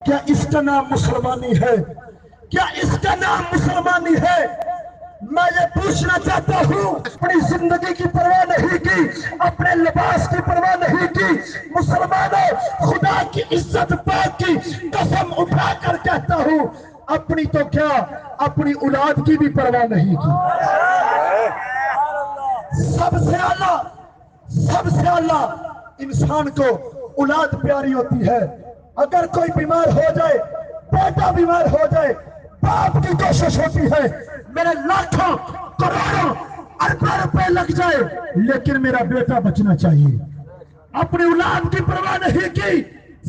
کیا اس کا نام مسلمانی ہے؟ کیا اس کا نام مسلمانی ہے؟ میں یہ پوچھنا چاہتا ہوں، اپنی زندگی کی پرواہ نہیں کی، اپنے لباس کی پرواہ نہیں کی، مسلمانوں خدا کی عزت پاک کی قسم اٹھا کر کہتا ہوں، اپنی تو کیا اپنی اولاد کی بھی پرواہ نہیں کی۔ سب سے اعلیٰ انسان کو اولاد پیاری ہوتی ہے۔ اگر کوئی بیمار ہو جائے، بیٹا بیمار ہو جائے، باپ کی کوشش ہوتی ہے میرے لاکھوں کروڑوں اربوں روپے لگ جائے لیکن میرا بیٹا بچنا چاہیے۔ اپنی اولاد کی پرواہ نہیں کی،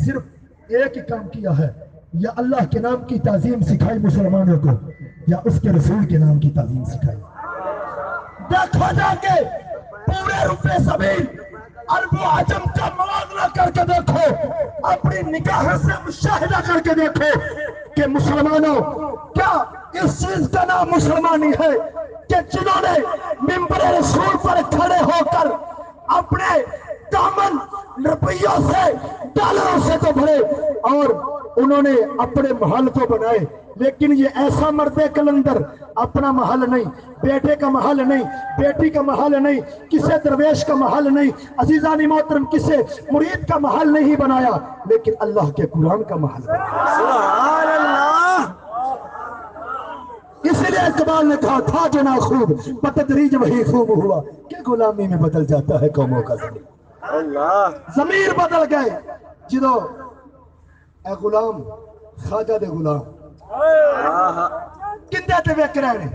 صرف ایک ہی کام کیا ہے، یا اللہ کے نام کی تعظیم سکھائی مسلمانوں کو، یا اس کے رسول کے نام کی تعظیم سکھائی۔ دیکھو جا کے پورے روپے زمین عرب و عجم کا موازنہ کر کے دیکھو، اپنی نگاہ سے مشاہدہ کر کے دیکھو کہ مسلمانوں کیا اس چیز کا نام مسلمانی ہے کہ جنہوں نے منبر رسول پر کھڑے ہو کر اپنے دامن روپیوں سے ڈالروں سے تو بھرے اور انہوں نے اپنے محل کو بنائے، لیکن یہ ایسا مرد کلندر اپنا محل نہیں، بیٹے کا محل نہیں، بیٹی کا محل نہیں، کسے درویش کا محل نہیں، عزیزان محترم کسے مرید کا محل نہیں بنایا، لیکن اللہ کے قرآن کا محل بنایا۔ سبحان اللہ۔ اس لیے اقبال نے کہا تھا جو نا خوب بتدریج وہی خوب ہوا کہ غلامی میں بدل جاتا ہے قوموں کا ضمیر۔ اللہ ضمیر بدل گئے جدو اے غلام خواجہ دے غلام کندے تے ویک رہے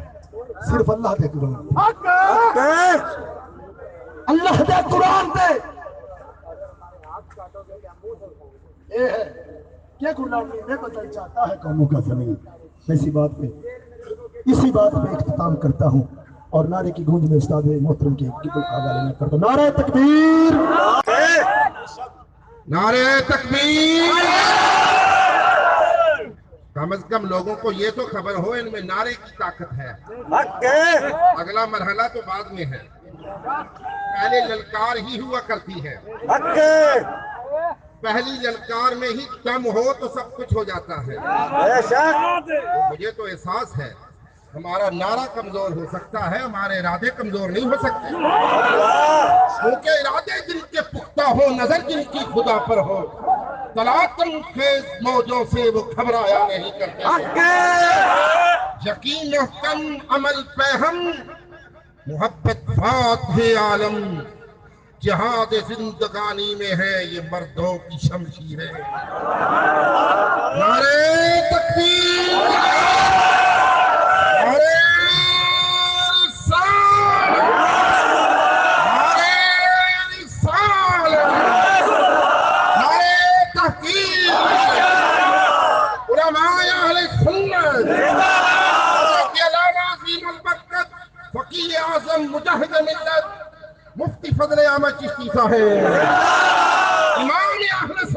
صرف اللہ دے قرآن، اللہ دے قرآن دے اے ہے کہ غلامی میں بدل جاتا ہے قوموں کا ضمیر۔ اسی بات پہ اختتام کرتا ہوں اور نعرے کی گونج میں استاد محترم کے حوالے میں کرتا ہوں۔ نعرہ تکبیر، نعرہ تکبیر۔ کم از کم لوگوں کو یہ تو خبر ہو ان میں نعرے کی طاقت ہے۔ اگلا مرحلہ تو بعد میں ہے، پہلے للکار ہی ہوا کرتی ہے۔ پہلی للکار میں ہی دم ہو تو سب کچھ ہو جاتا ہے۔ مجھے تو احساس ہے ہمارا نعرہ کمزور ہو سکتا ہے، ہمارے ارادے کمزور نہیں ہو سکتے، کیونکہ ارادے جن کے پختہ ہو، نظر جن کی خدا پر ہو، تلاطم خیز موجوں سے وہ گھبرایا نہیں کرتے۔ یقین محکم عمل پہم محبت فاتح عالم، جہاد زندگانی میں ہے یہ مردوں کی شمشیریں۔ نعرہ تکبیر، نعرہ رسالت، نعرہ رسالت، نعرہ تحقیق، علماء اہل سنت، حضرت علامہ عظیم البرکت فقیہ اعظم مجاہد ملت مفتی فضل احمد چشتی صاحب، امام اہل